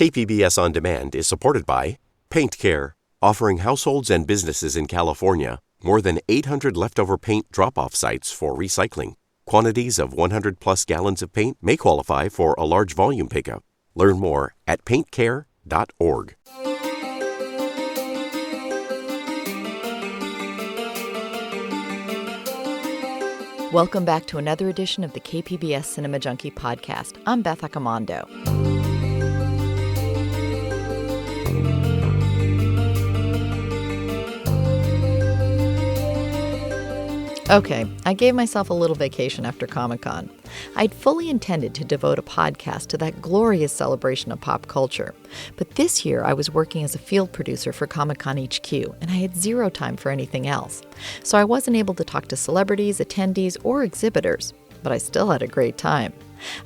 KPBS On Demand is supported by Paint Care, offering households and businesses in California more than 800 leftover paint drop-off sites for recycling. Quantities of 100-plus gallons of paint may qualify for a large volume pickup. Learn more at paintcare.org. Welcome back to another edition of the KPBS Cinema Junkie podcast. I'm Beth Accomando. Okay, I gave myself a little vacation after Comic-Con. I'd fully intended to devote a podcast to that glorious celebration of pop culture. But this year, I was working as a field producer for Comic-Con HQ, and I had zero time for anything else. So I wasn't able to talk to celebrities, attendees, or exhibitors. But I still had a great time.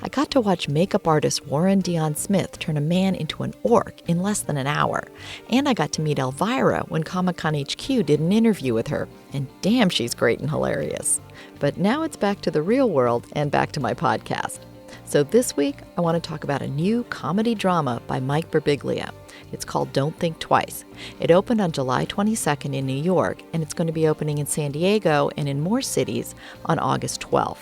I got to watch makeup artist Warren Dion Smith turn a man into an orc in less than an hour. And I got to meet Elvira when Comic-Con HQ did an interview with her. And damn, she's great and hilarious. But now it's back to the real world and back to my podcast. So this week, I want to talk about a new comedy drama by Mike Birbiglia. It's called Don't Think Twice. It opened on July 22nd in New York, and it's going to be opening in San Diego and in more cities on August 12th.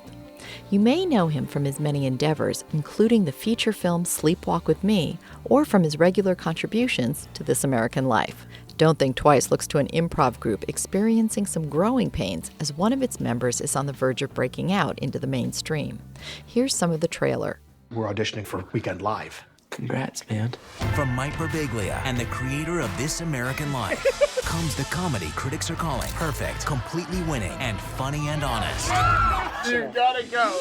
You may know him from his many endeavors, including the feature film Sleepwalk with Me, or from his regular contributions to This American Life. Don't Think Twice looks to an improv group experiencing some growing pains as one of its members is on the verge of breaking out into the mainstream. Here's some of the trailer. We're auditioning for Weekend Live. Congrats, man. From Mike Birbiglia and the creator of This American Life comes the comedy critics are calling perfect, completely winning, and funny and honest. You gotta go.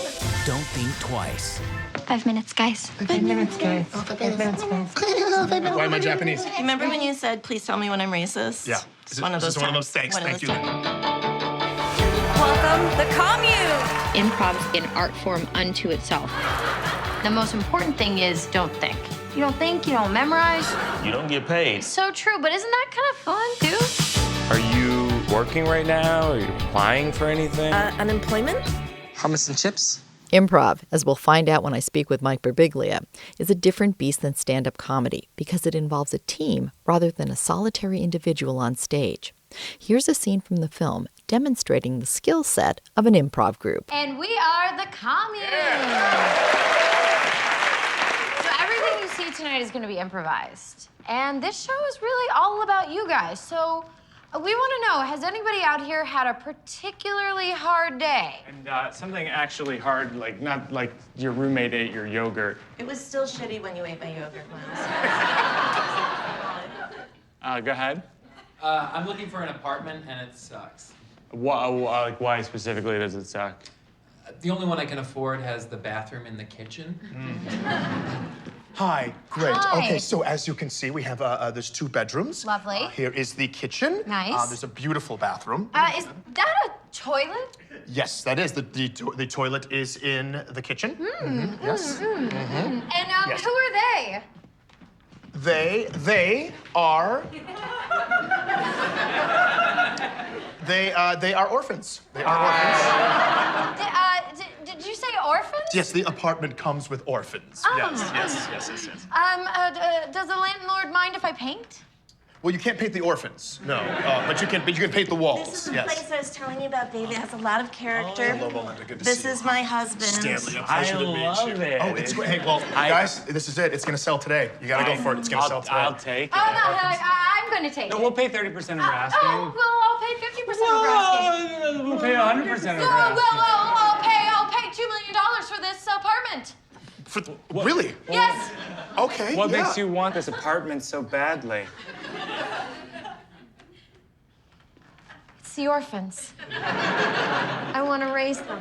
Don't Think Twice. 5 minutes, guys. 5 minutes, guys. 5 minutes, guys. Why am I Japanese? Remember when you said, please tell me when I'm racist? Yeah. It's one of those times. Thanks. One of Thank you. those times. Welcome, the commune. Improv's an art form unto itself. The most important thing is don't think. You don't think, you don't memorize. You don't get paid. So true, but isn't that kind of fun, too? Are you working right now? Are you applying for anything? Unemployment? Hummus and chips? Improv, as we'll find out when I speak with Mike Birbiglia, is a different beast than stand-up comedy because it involves a team rather than a solitary individual on stage. Here's a scene from the film demonstrating the skill set of an improv group. And we are the commune. So everything you see tonight is going to be improvised. And this show is really all about you guys. So we want to know, has anybody out here had a particularly hard day? And something actually hard, like not like your roommate ate your yogurt. It was still shitty when you ate my yogurt, Miles. Go ahead. I'm looking for an apartment, and it sucks. Why specifically does it suck? The only one I can afford has the bathroom in the kitchen. Hi, great. Hi. Okay, so as you can see, we have there's 2 bedrooms. Lovely. Here is the kitchen. Nice. There's a beautiful bathroom. Is that a toilet? Yes, that is. The toilet is in the kitchen. Yes. And Yes. who are they? They are. They are orphans. They are orphans. Did you say orphans? Yes, the apartment comes with orphans. Oh. Yes. Does the landlord mind if I paint? Well, you can't paint the orphans, no. But you can paint the walls. This is the yes. place I was telling you about, baby. It has a lot of character. Hello, Melinda. Good to This see you. is my husband. Stanley, a I pleasure to meet love you. it. Oh, it's great. Hey, well, guys, this is it. It's gonna sell today. You gotta go for it. It's gonna sell today. I'll take it. Oh, no, I'm going to take No, it. we'll pay 30% of our asking. Oh, well, I'll pay 50% of asking. We'll pay 100% of our Well, asking. I'll pay $2 million for this apartment. Really? Yes. Okay. What yeah. makes you want this apartment so badly? It's the orphans. I want to raise them.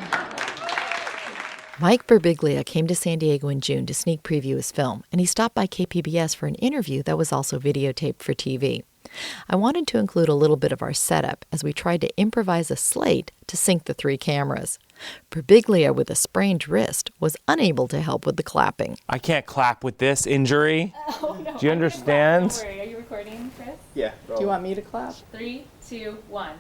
Mike Birbiglia came to San Diego in June to sneak preview his film, and he stopped by KPBS for an interview that was also videotaped for TV. I wanted to include a little bit of our setup as we tried to improvise a slate to sync the 3 cameras. Birbiglia, with a sprained wrist, was unable to help with the clapping. I can't clap with this injury. Oh, no. Do you understand? Don't worry. Are you recording, Chris? Yeah. Do you want me to clap? 3, 2, 1.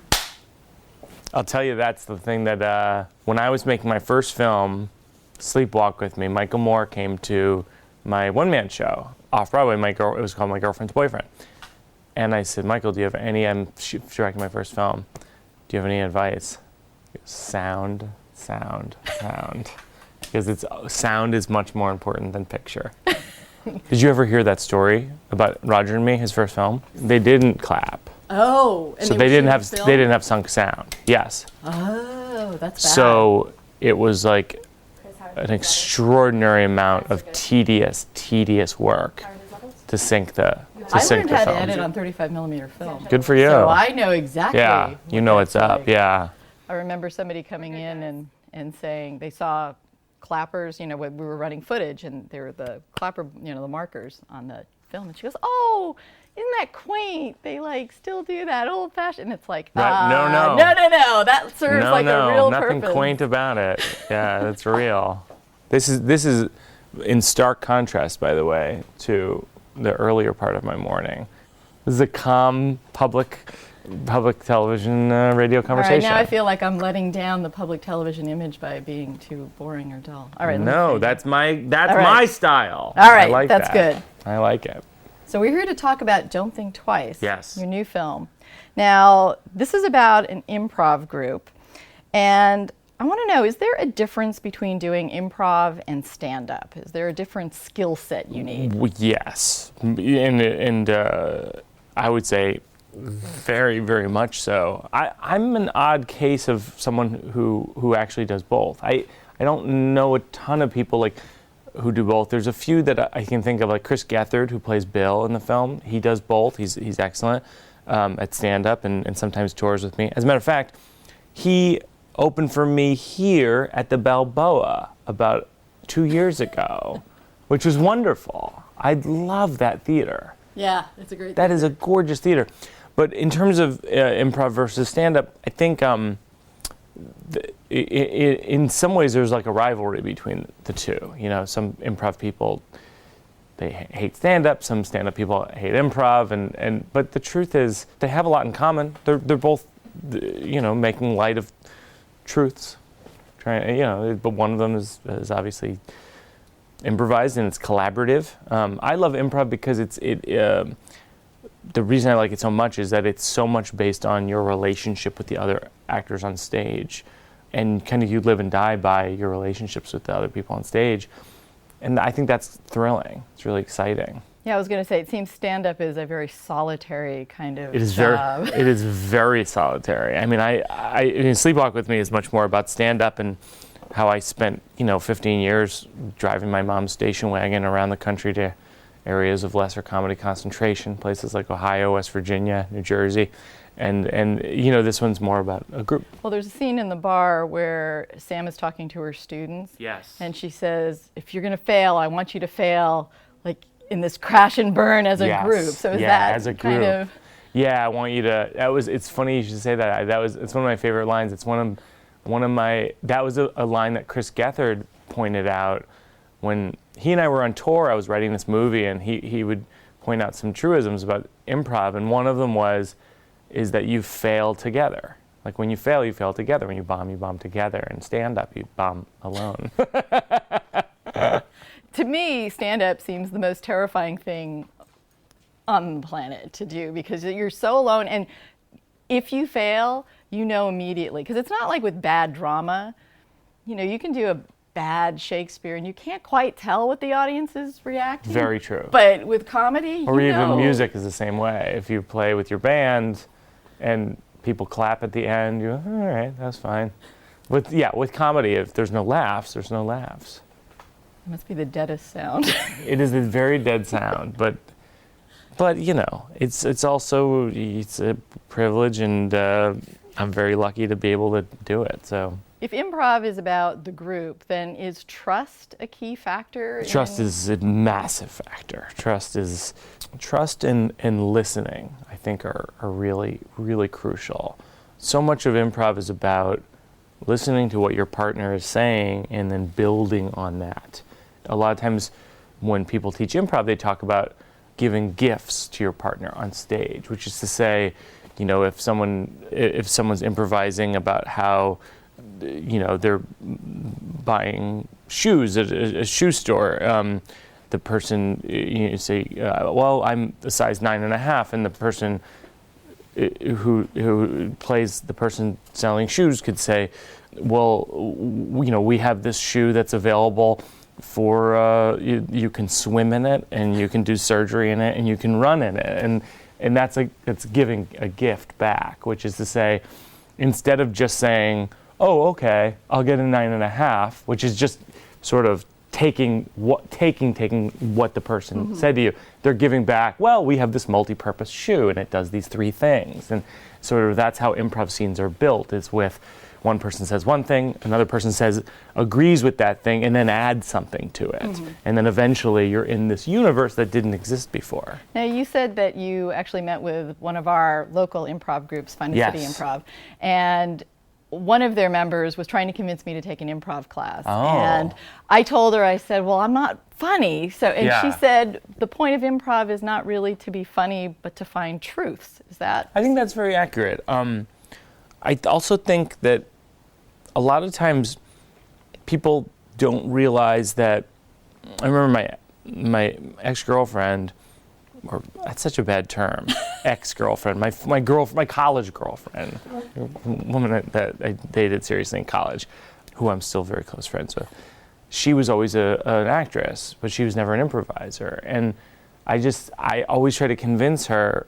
I'll tell you, that's the thing that when I was making my first film, Sleepwalk with Me, Michael Moore came to my one-man show. off-Broadway. It was called My Girlfriend's Boyfriend. And I said, Michael, do you have any, I'm directing my first film. Do you have any advice? He goes, sound. Because sound is much more important than picture. Did you ever hear that story about Roger and Me, his first film? They didn't clap. Oh, and so they didn't have sunk sound. Yes. Oh, that's bad. So it was like an extraordinary amount of tedious work to sync the I learned how to film. edit on 35mm film. Good for you. So I know exactly. Yeah, you know what's up. Like. Yeah. I remember somebody coming in and saying they saw clappers, when we were running footage, and they were the clapper, the markers on the film. And she goes, "Oh, isn't that quaint? They still do that old-fashioned." And it's like, No. That serves a real nothing purpose. quaint about it. Yeah, that's real. This is in stark contrast, by the way, to the earlier part of my morning. This is a calm public television radio conversation. All right, now I feel like I'm letting down the public television image by being too boring or dull. All right. No, that's my style. All right, I like that's that. good. I like it. So we're here to talk about Don't Think Twice. Yes. Your new film. Now, this is about an improv group, and I want to know, is there a difference between doing improv and stand-up? Is there a different skill set you need? Yes, and I would say very, very much so. I'm an odd case of someone who actually does both. I don't know a ton of people who do both. There's a few that I can think of, like Chris Gethard, who plays Bill in the film. He does both. He's excellent at stand-up and sometimes tours with me. As a matter of fact, he opened for me here at the Balboa about 2 years ago, which was wonderful. I love that theater. Yeah, it's a great That is a gorgeous theater. But in terms of improv versus stand-up, I think in some ways there's like a rivalry between the two. Some improv people, they hate stand-up. Some stand-up people hate improv. But the truth is, they have a lot in common. They're both, making light of truths. But one of them is obviously improvised and it's collaborative. I love improv because the reason I like it so much is that it's so much based on your relationship with the other actors on stage, and kind of you live and die by your relationships with the other people on stage, and I think that's thrilling. It's really exciting. Yeah, I was going to say, it seems stand-up is a very solitary kind of It is job. It is very solitary. I mean, Sleepwalk with Me is much more about stand-up and how I spent 15 years driving my mom's station wagon around the country to areas of lesser comedy concentration, places like Ohio, West Virginia, New Jersey, and this one's more about a group. Well, there's a scene in the bar where Sam is talking to her students. Yes. And she says, "If you're going to fail, I want you to fail in this crash and burn as a group." So is that as a kind group. of? Yeah, I want you to. It's funny you should say that. It's one of my favorite lines. It's one of my. That was a line that Chris Gethard pointed out when he and I were on tour. I was writing this movie, and he would point out some truisms about improv, and one of them is that you fail together. Like when you fail together. When you bomb together. And stand up, you bomb alone. To me, stand-up seems the most terrifying thing on the planet to do, because you're so alone, and if you fail, immediately, because it's not like with bad drama. You can do a bad Shakespeare and you can't quite tell what the audience is reacting. Very true. But with comedy, or even music is the same way. If you play with your band and people clap at the end, you go, all right, that's fine. With comedy, if there's no laughs, there's no laughs. It must be the deadest sound. It is a very dead sound, but it's also a privilege, and I'm very lucky to be able to do it. So. If improv is about the group, then is trust a key factor? Trust is a massive factor. Trust and listening, I think, are really, really crucial. So much of improv is about listening to what your partner is saying and then building on that. A lot of times when people teach improv, they talk about giving gifts to your partner on stage, which is to say, if someone's improvising about how they're buying shoes at a shoe store, the person, you say, well, I'm a size 9.5, and the person who plays the person selling shoes could say, well, we have this shoe that's available for, you can swim in it, and you can do surgery in it, and you can run in it. And that's giving a gift back, which is to say, instead of just saying, oh, okay, I'll get a 9.5, which is just sort of taking what the person said to you, they're giving back, well, we have this multi-purpose shoe, and it does these 3 things. And sort of that's how improv scenes are built, is with one person says one thing, another person agrees with that thing, and then adds something to it. And then eventually you're in this universe that didn't exist before. Now, you said that you actually met with one of our local improv groups, Fun City Improv, and one of their members was trying to convince me to take an improv class. And I told her, I said, well, I'm not funny. She said, the point of improv is not really to be funny, but to find truths. Is that? I think that's very accurate. I also think that a lot of times people don't realize that. I remember my ex-girlfriend, or that's such a bad term, ex-girlfriend, my college girlfriend, woman that I dated seriously in college, who I'm still very close friends with. She was always an actress, but she was never an improviser. And I always try to convince her,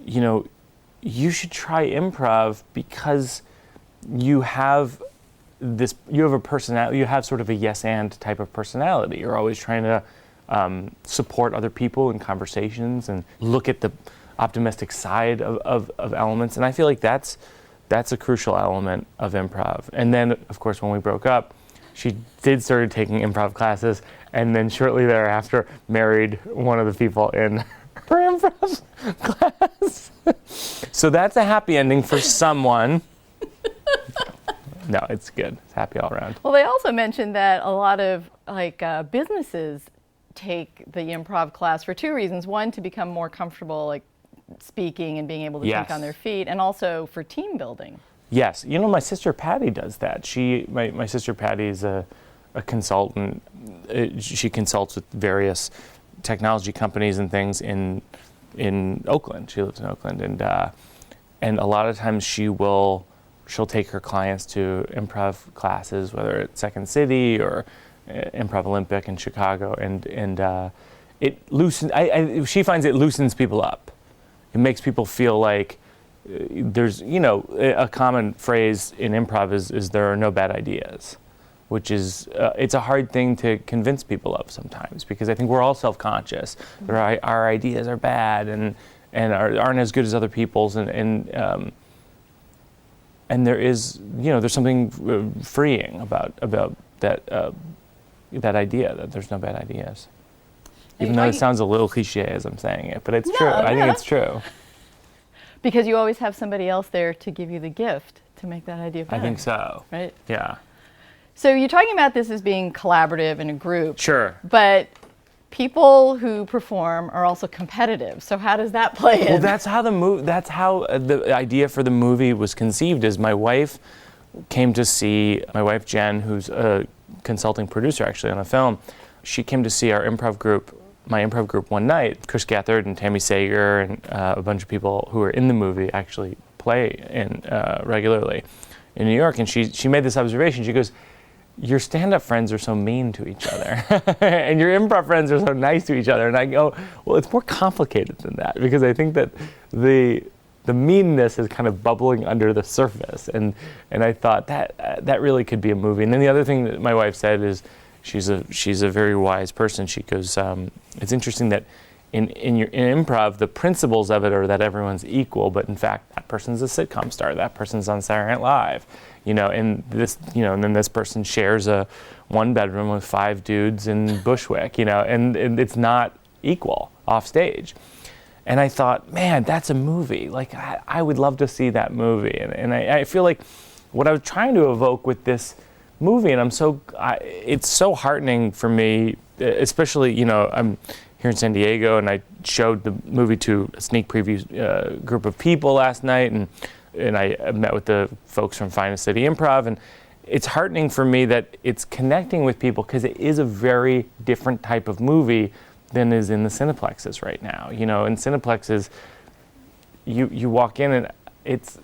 you should try improv because you have a personality, you have sort of a yes and type of personality. You're always trying to support other people in conversations and look at the optimistic side of elements. And I feel like that's a crucial element of improv. And then, of course, when we broke up, she did start taking improv classes, and then shortly thereafter married one of the people in her improv class. So that's a happy ending for someone. No, it's good. It's happy all around. Well, they also mentioned that a lot of businesses take the improv class for 2 reasons. One, to become more comfortable speaking and being able to think on their feet, and also for team building. Yes. My sister Patty does that. My sister Patty is a consultant. She consults with various technology companies and things in Oakland. She lives in Oakland, and a lot of times she'll take her clients to improv classes, whether it's Second City or Improv Olympic in Chicago, and it loosens. She finds it loosens people up. It makes people feel like there's, a common phrase in improv is there are no bad ideas, which is it's a hard thing to convince people of sometimes, because I think we're all self-conscious. Our ideas are bad and aren't as good as other people's, and there is, there's something freeing about that idea that there's no bad ideas. Even though it sounds a little cliche as I'm saying it, but it's true. I think it's true. Because you always have somebody else there to give you the gift to make that idea better. I think so. Right? Yeah. So you're talking about this as being collaborative in a group. Sure. But people who perform are also competitive. So how does that play in? Well, that's how the idea for the movie was conceived. Is my wife came to see, my wife Jen, who's a consulting producer actually on a film, she came to see my improv group one night. Chris Gethard and Tammy Sager and a bunch of people who are in the movie actually play regularly in New York. And she made this observation. She goes, your stand-up friends are so mean to each other, and your improv friends are so nice to each other. And I go, well, it's more complicated than that, because I think that the meanness is kind of bubbling under the surface. And I thought that really could be a movie. And then the other thing that my wife said is, she's a very wise person. She goes, it's interesting that in improv, the principles of it are that everyone's equal, but in fact, that person's a sitcom star, that person's on Saturday Night Live, and then this person shares a one bedroom with 5 dudes in Bushwick, and it's not equal off stage. And I thought, man, that's a movie. Like, I would love to see that movie. And I feel like what I was trying to evoke with this movie, and it's so heartening for me, especially, I'm here in San Diego, and I showed the movie to a sneak preview group of people last night, and I met with the folks from Finest City Improv, and it's heartening for me that it's connecting with people because it is a very different type of movie than is in the Cineplexes right now. You know, in Cineplexes, you walk in and it's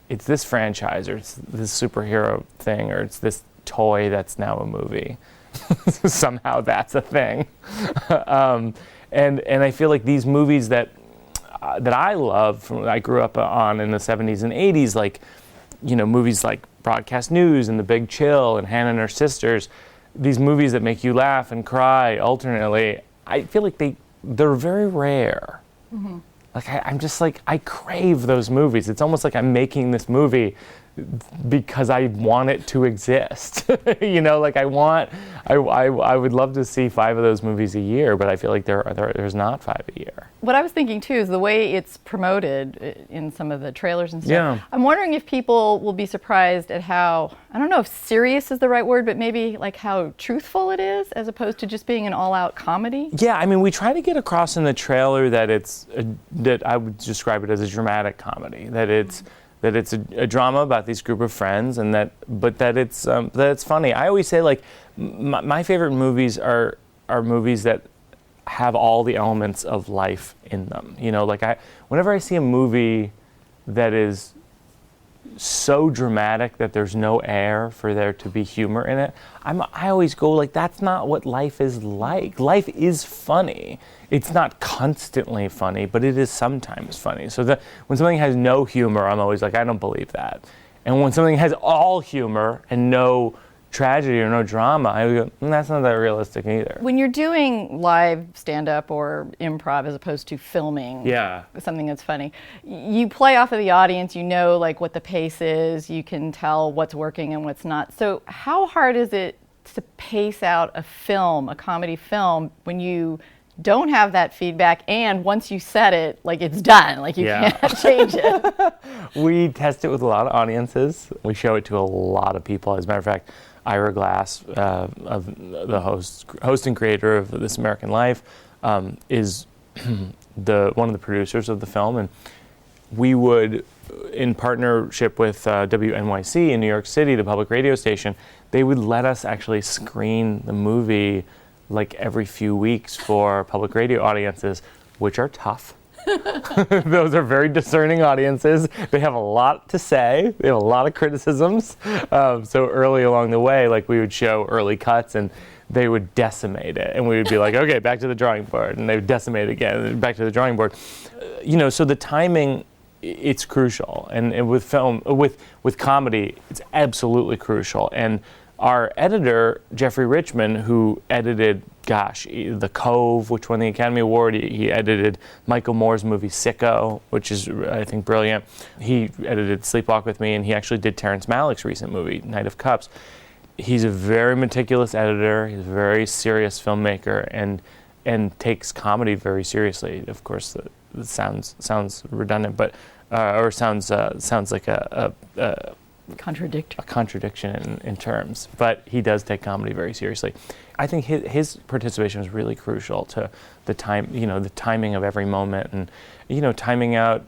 this franchise, or it's this superhero thing, or it's this toy that's now a movie. Somehow that's a thing. And I feel like these movies that I love, I grew up on in the 70s and 80s, like, you know, movies like Broadcast News and The Big Chill and Hannah and Her Sisters, these movies that make you laugh and cry alternately, I feel like they're very rare. Mm-hmm. Like I'm just like, I crave those movies. It's almost like I'm making this movie because I want it to exist. You know, like I would love to see 5 of those movies a year, but I feel like there's not 5 a year. What I was thinking too is the way it's promoted in some of the trailers and stuff. Yeah. I'm wondering if people will be surprised at how, I don't know if serious is the right word, but maybe like how truthful it is as opposed to just being an all-out comedy. Yeah, I mean, we try to get across in the trailer that that I would describe it as a dramatic comedy, that it's a drama about these group of friends, and that it's funny. I always say, like, my favorite movies are movies that have all the elements of life in them. You know, like whenever I see a movie that is so dramatic that there's no air for there to be humor in it, I always go like, that's not what life is like. Life is funny. It's not constantly funny, but it is sometimes funny. So when something has no humor, I'm always like, I don't believe that. And when something has all humor and no tragedy or no drama, I go, that's not that realistic either. When you're doing live stand-up or improv as opposed to filming something that's funny, you play off of the audience, you know, like what the pace is, you can tell what's working and what's not. So how hard is it to pace out a film, a comedy film, when you don't have that feedback, and once you set it, like it's done, like you can't change it? We test it with a lot of audiences. We show it to a lot of people. As a matter of fact, Ira Glass, of the host and creator of This American Life, is one of the producers of the film, and we would, in partnership with WNYC in New York City, the public radio station, they would let us actually screen the movie like every few weeks for public radio audiences, which are tough. Those are very discerning audiences. They have a lot to say. They have a lot of criticisms. So early along the way, like we would show early cuts and they would decimate it. And we would be like, okay, back to the drawing board. And they would decimate it again, and back to the drawing board. You know, so the timing, it's crucial. And with film, with comedy, it's absolutely crucial. And our editor, Jeffrey Richman, who edited, The Cove, which won the Academy Award. He edited Michael Moore's movie Sicko, which is, I think, brilliant. He edited Sleepwalk with Me, and he actually did Terrence Malick's recent movie, Knight of Cups. He's a very meticulous editor. He's a very serious filmmaker, and takes comedy very seriously. Of course, it sounds redundant, but or sounds like a contradiction in terms, but he does take comedy very seriously. I think his participation was really crucial to the timing of every moment, and timing out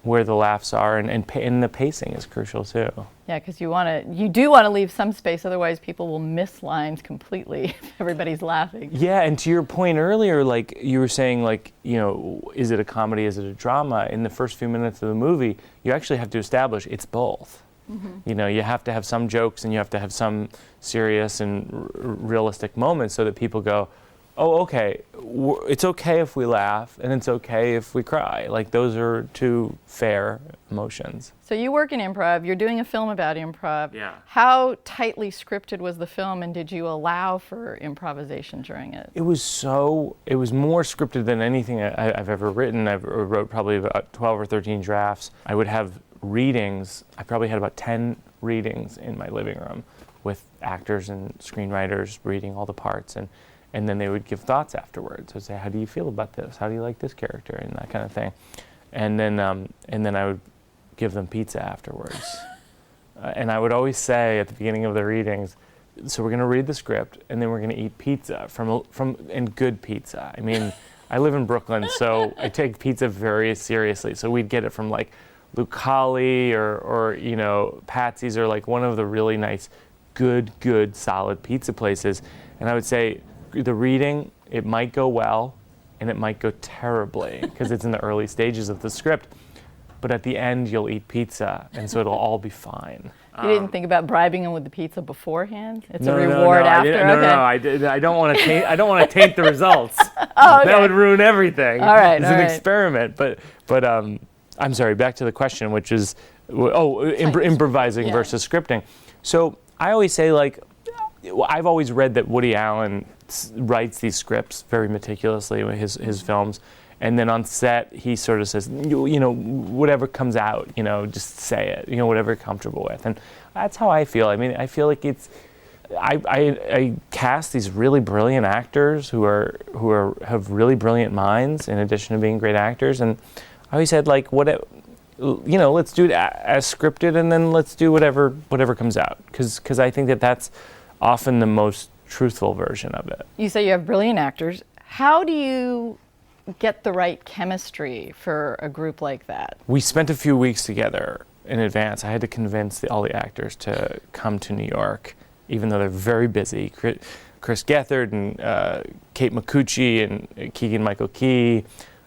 where the laughs are, and the pacing is crucial too. Yeah, because you do want to leave some space, otherwise people will miss lines completely if everybody's laughing. Yeah, and to your point earlier, like you were saying, like, is it a comedy, is it a drama? In the first few minutes of the movie, you actually have to establish it's both. Mm-hmm. You have to have some jokes and you have to have some serious and realistic moments so that people go, oh, okay, it's okay if we laugh and it's okay if we cry. Like, those are two fair emotions. So you work in improv, you're doing a film about improv. Yeah. How tightly scripted was the film, and did you allow for improvisation during it? It was more scripted than anything I've ever written. I wrote probably about 12 or 13 drafts. I would have readings. I probably had about 10 readings in my living room with actors and screenwriters reading all the parts, and then they would give thoughts afterwards. I'd say, how do you feel about this? How do you like this character? And that kind of thing. And then I would give them pizza afterwards. And I would always say at the beginning of the readings, so we're going to read the script, and then we're going to eat pizza and good pizza. I mean, I live in Brooklyn, so I take pizza very seriously. So we'd get it from like Lucali or Patsy's, or like one of the really nice good, solid pizza places. And I would say the reading, it might go well and it might go terribly because it's in the early stages of the script. But at the end, you'll eat pizza, and so it'll all be fine. You didn't think about bribing them with the pizza beforehand? It's a reward after? I don't want to taint. I don't want to taint the results. Oh, okay. That would ruin everything. All right, it's an experiment. But I'm sorry. Back to the question, which is improvising versus scripting. So I always say, like, I've always read that Woody Allen writes these scripts very meticulously with his films. And then on set, he sort of says, you know, whatever comes out, you know, just say it, you know, whatever you're comfortable with. And that's how I feel. I mean, I feel like I cast these really brilliant actors who have really brilliant minds in addition to being great actors. And I always said, like, let's do it as scripted, and then let's do whatever comes out. Because I think that's often the most truthful version of it. You say you have brilliant actors. How do you get the right chemistry for a group like that? We spent a few weeks together in advance. I had to convince all the actors to come to New York, even though they're very busy. Chris Gethard and Kate Micucci and Keegan-Michael Key,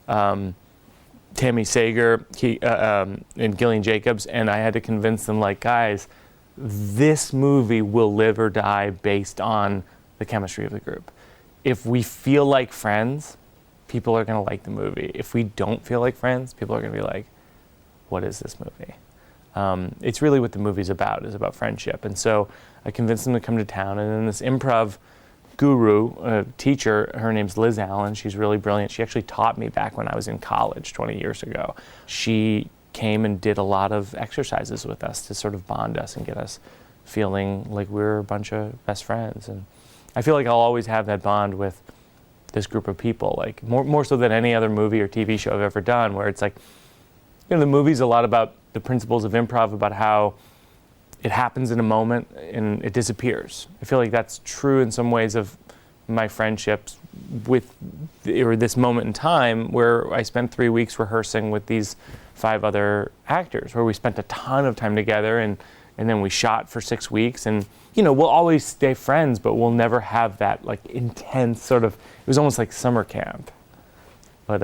Tammy Sager, and Gillian Jacobs, and I had to convince them, like, guys, this movie will live or die based on the chemistry of the group. If we feel like friends, people are going to like the movie. If we don't feel like friends, people are going to be like, what is this movie? It's really what the movie's about, is about friendship. And so I convinced them to come to town. And then this improv guru, teacher, her name's Liz Allen. She's really brilliant. She actually taught me back when I was in college 20 years ago. She came and did a lot of exercises with us to sort of bond us and get us feeling like we're a bunch of best friends. And I feel like I'll always have that bond with this group of people, like more so than any other movie or TV show I've ever done, where it's like, you know, the movie's a lot about the principles of improv, about how it happens in a moment and it disappears. I feel like that's true in some ways of my friendships with this moment in time, where I spent 3 weeks rehearsing with these 5 other actors, where we spent a ton of time together, and then we shot for 6 weeks, and you know, we'll always stay friends, but we'll never have that, like, intense sort of, it was almost like summer camp. But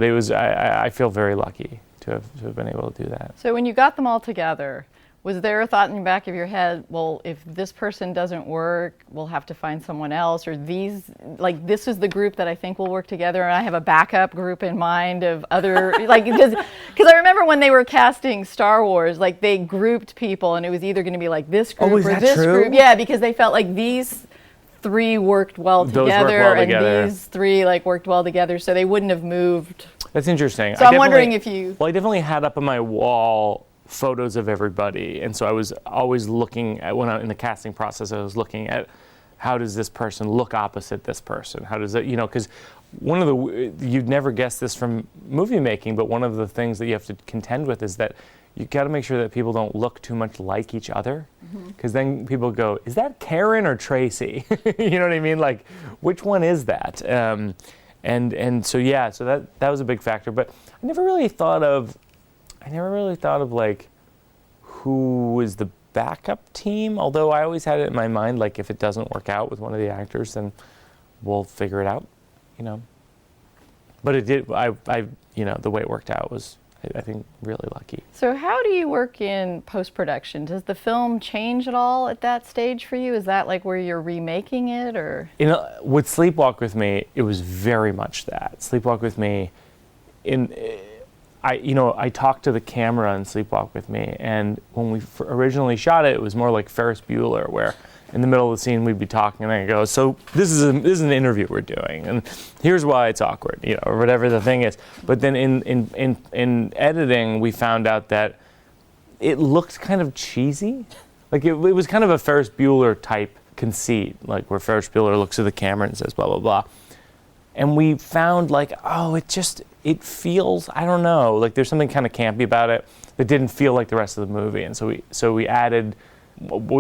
it was, I feel very lucky to have been able to do that. So when you got them all together, was there a thought in the back of your head, well, if this person doesn't work, we'll have to find someone else, or this is the group that I think will work together, and I have a backup group in mind of other, like, because I remember when they were casting Star Wars, like, they grouped people, and it was either going to be like this group or this group. Yeah, because they felt like these 3 worked well together, and these 3 like worked well together, so they wouldn't have moved. That's interesting. So I'm wondering if you... Well, I definitely had up on my wall photos of everybody, and so I was always looking at, when in the casting process, I was looking at, how does this person look opposite this person? How does it, you know, because one of the, you'd never guess this from movie making, but one of the things that you have to contend with is that you got to make sure that people don't look too much like each other, because then people go, is that Karen or Tracy? You know what I mean? Like, which one is that? And so yeah, so that was a big factor, but I never really thought of like who was the backup team, although I always had it in my mind, like, if it doesn't work out with one of the actors, then we'll figure it out, you know. But it did, you know, the way it worked out was, I think, really lucky. So how do you work in post-production? Does the film change at all at that stage for you? Is that like where you're remaking it, or? You know, with Sleepwalk With Me, it was very much that. Sleepwalk With Me, I talked to the camera in Sleepwalk With Me, and when we originally shot it, it was more like Ferris Bueller, where in the middle of the scene we'd be talking, and I go, so this is an interview we're doing, and here's why it's awkward, you know, or whatever the thing is. But then in editing, we found out that it looked kind of cheesy, like it was kind of a Ferris Bueller type conceit, like where Ferris Bueller looks at the camera and says blah blah blah. And we found, like, oh, it feels, I don't know, like there's something kind of campy about it that didn't feel like the rest of the movie. And so we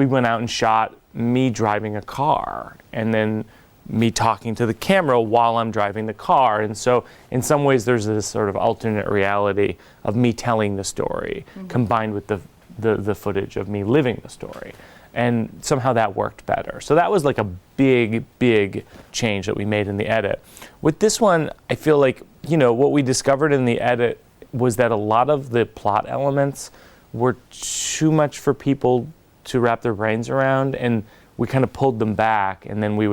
went out and shot me driving a car, and then me talking to the camera while I'm driving the car. And so in some ways there's this sort of alternate reality of me telling the story, combined with the footage of me living the story. And somehow that worked better. So that was like a big change that we made in the edit. With this one, I feel like, what we discovered in the edit was that a lot of the plot elements were too much for people to wrap their brains around, and we kind of pulled them back, and then we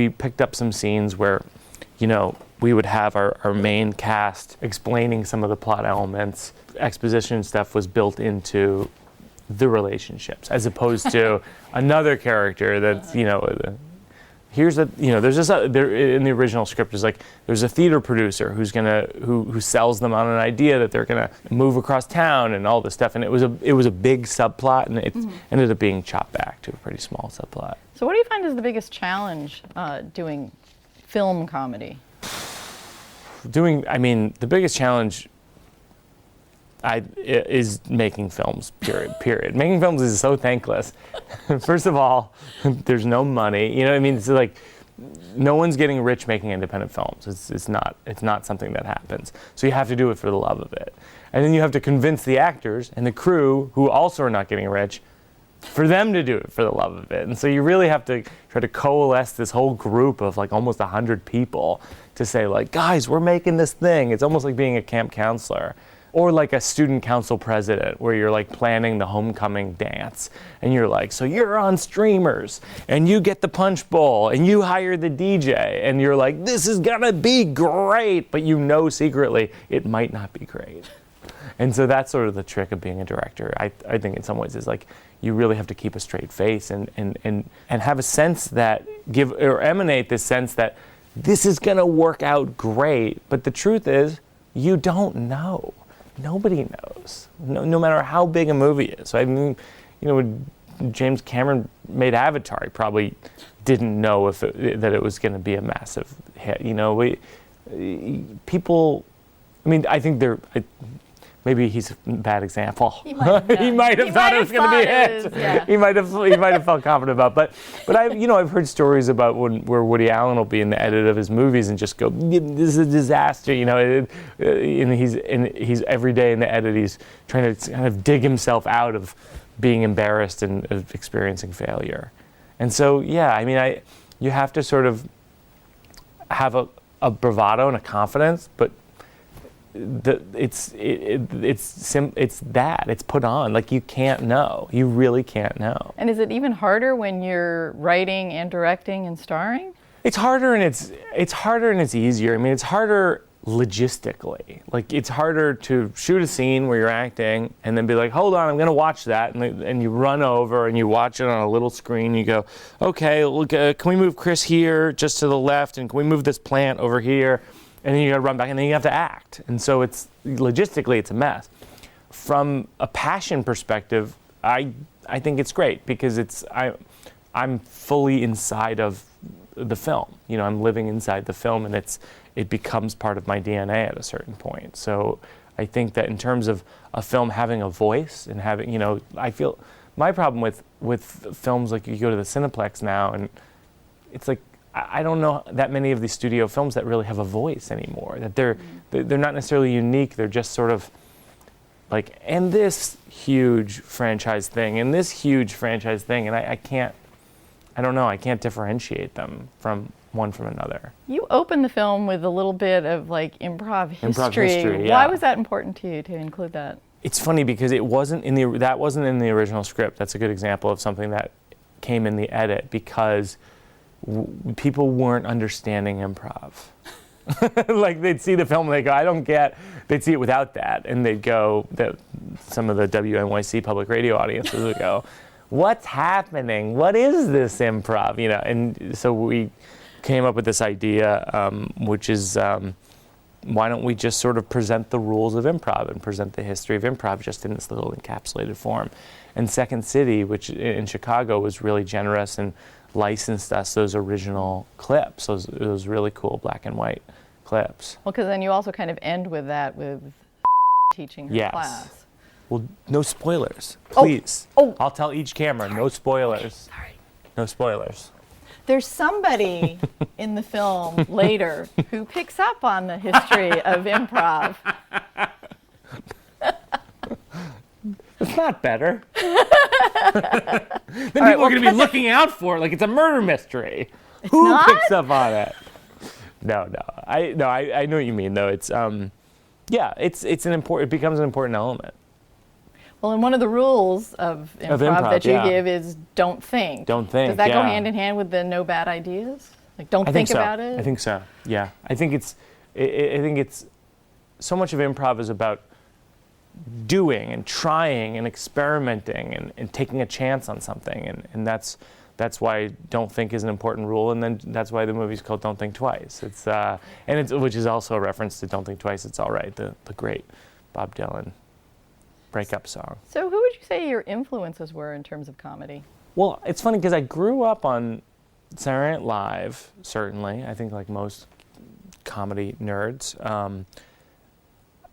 picked up some scenes where, we would have our main cast explaining some of the plot elements. Exposition stuff was built into the relationships, as opposed to another character that's, here's a, there's this, there in the original script is like, there's a theater producer who sells them on an idea that they're gonna move across town and all this stuff, and it was a big subplot, and it ended up being chopped back to a pretty small subplot. So what do you find is the biggest challenge doing film comedy? The biggest challenge is making films, period. Making films is so thankless. First of all, there's no money. It's like no one's getting rich making independent films. It's not something that happens. So you have to do it for the love of it. And then you have to convince the actors and the crew, who also are not getting rich, for them to do it for the love of it. And so you really have to try to coalesce this whole group of like almost 100 people to say like, guys, we're making this thing. It's almost like being a camp counselor. Or like a student council president, where you're like planning the homecoming dance, and you're like, so you're on streamers, and you get the punch bowl, and you hire the DJ, and you're like, this is gonna be great, but secretly it might not be great. And so that's sort of the trick of being a director. I think in some ways is like, you really have to keep a straight face and have a sense that emanate this sense that this is gonna work out great, but the truth is, you don't know. Nobody knows, no matter how big a movie is. When James Cameron made Avatar, he probably didn't know that it was going to be a massive hit. I think maybe he's a bad example. He might have thought it was going to be a hit. Yeah. He might have felt confident about it. But I've heard stories about where Woody Allen will be in the edit of his movies and just go, this is a disaster. And he's every day in the edit he's trying to kind of dig himself out of being embarrassed and of experiencing failure. And so you have to sort of have a bravado and a confidence, but it's put on. Like, you can't know. You really can't know. And is it even harder when you're writing and directing and starring? It's harder and it's easier. It's harder logistically. Like, it's harder to shoot a scene where you're acting and then be like, hold on, I'm going to watch that, and you run over and you watch it on a little screen. You go, okay, look, can we move Chris here just to the left, and can we move this plant over here? And then you got to run back, and then you have to act. And so logistically, it's a mess. From a passion perspective, I think it's great because I'm fully inside of the film. I'm living inside the film, and it becomes part of my DNA at a certain point. So I think that in terms of a film having a voice and having, I feel my problem with films, like you go to the Cineplex now, and it's like, I don't know that many of these studio films that really have a voice anymore. That they're not necessarily unique. They're just sort of like, and this huge franchise thing, and this huge franchise thing, and I can't differentiate them from one from another. You open the film with a little bit of like improv history. Improv history, yeah. Why was that important to you to include that? It's funny because that wasn't in the original script. That's a good example of something that came in the edit because people weren't understanding improv. Like, they'd see the film and they go, I don't get, they'd see it without that, and they'd go, some of the WNYC public radio audiences would go, what's happening? What is this improv? And so we came up with this idea, which is, why don't we just sort of present the rules of improv and present the history of improv just in this little encapsulated form. And Second City, which in Chicago was really generous and licensed us those original clips, those really cool black and white clips. Well, because then you also kind of end with that with teaching her class. Well, no spoilers, please. Oh. I'll tell each camera, no spoilers. Okay, sorry. No spoilers. There's somebody in the film later who picks up on the history of improv. It's not better. Then people are going to be looking out for it like it's a murder mystery. Who not? picks up on it? No. I know what you mean though. It's it's an important. It becomes an important element. Well, and one of the rules of improv that you give is don't think. Don't think. Does that go hand in hand with the no bad ideas? Like don't think about it? I think so. Yeah. I think it's so much of improv is about doing and trying and experimenting and taking a chance on something, and that's why don't think is an important rule, and then that's why the movie's called Don't Think Twice. Which is also a reference to Don't Think Twice, It's All Right, the great Bob Dylan breakup song. So who would you say your influences were in terms of comedy? Well, it's funny because I grew up on Saturday Night Live, certainly. I think like most comedy nerds.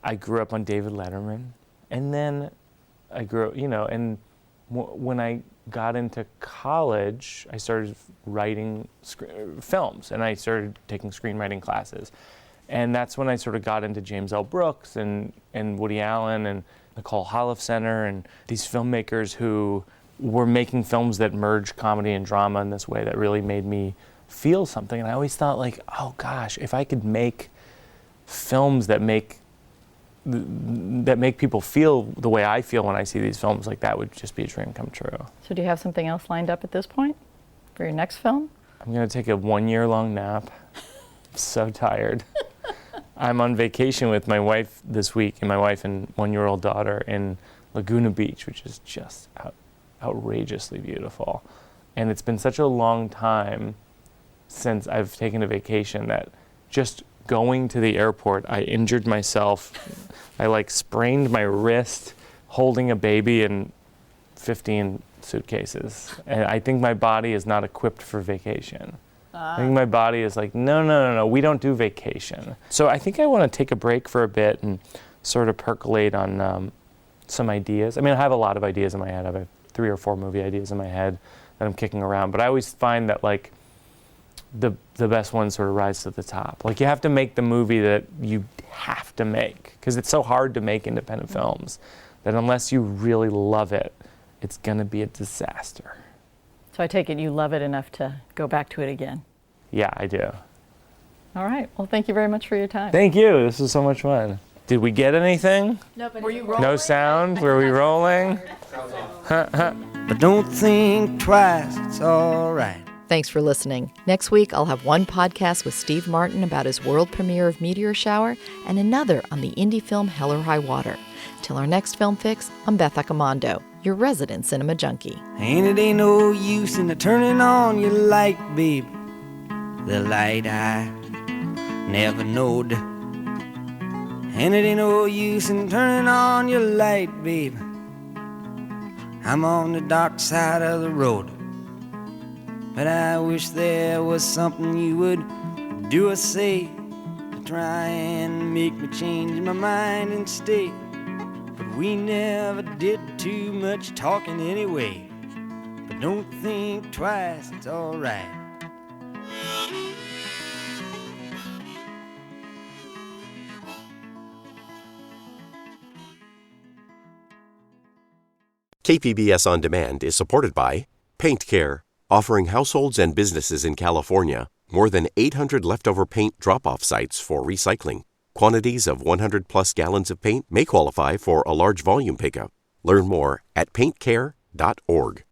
I grew up on David Letterman, and then I grew, and when I got into college, I started writing films, and I started taking screenwriting classes. And that's when I sort of got into James L. Brooks and Woody Allen and Nicole Holofcener and these filmmakers who were making films that merged comedy and drama in this way that really made me feel something. And I always thought like, oh gosh, if I could make films that make people feel the way I feel when I see these films, like that would just be a dream come true. So do you have something else lined up at this point for your next film? I'm going to take a 1-year-long nap. I'm so tired. I'm on vacation with my wife this week, and my wife and 1-year-old daughter in Laguna Beach, which is just outrageously beautiful. And it's been such a long time since I've taken a vacation that just going to the airport, I injured myself. I sprained my wrist holding a baby in 15 suitcases. And I think my body is not equipped for vacation. I think my body is like, no, we don't do vacation. So I think I want to take a break for a bit and sort of percolate on some ideas. I mean, I have a lot of ideas in my head. I have 3 or 4 movie ideas in my head that I'm kicking around. But I always find that the best ones sort of rise to the top. You have to make the movie that you have to make, because it's so hard to make independent films that unless you really love it, it's going to be a disaster. So I take it you love it enough to go back to it again. Yeah, I do. All right. Well, thank you very much for your time. Thank you. This was so much fun. Did we get anything? No, but were you rolling? No sound? Were we rolling? But don't think twice, it's all right. Thanks for listening. Next week, I'll have one podcast with Steve Martin about his world premiere of Meteor Shower and another on the indie film Hell or High Water. Till our next Film Fix, I'm Beth Accomando, your resident cinema junkie. And it ain't no use in turning on your light, babe. The light I never knowed. And it ain't no use in turning on your light, babe. I'm on the dark side of the road. But I wish there was something you would do or say to try and make me change my mind and stay. But we never did too much talking anyway. But don't think twice, it's all right. KPBS On Demand is supported by Paint Care, offering households and businesses in California more than 800 leftover paint drop-off sites for recycling. Quantities of 100-plus gallons of paint may qualify for a large volume pickup. Learn more at paintcare.org.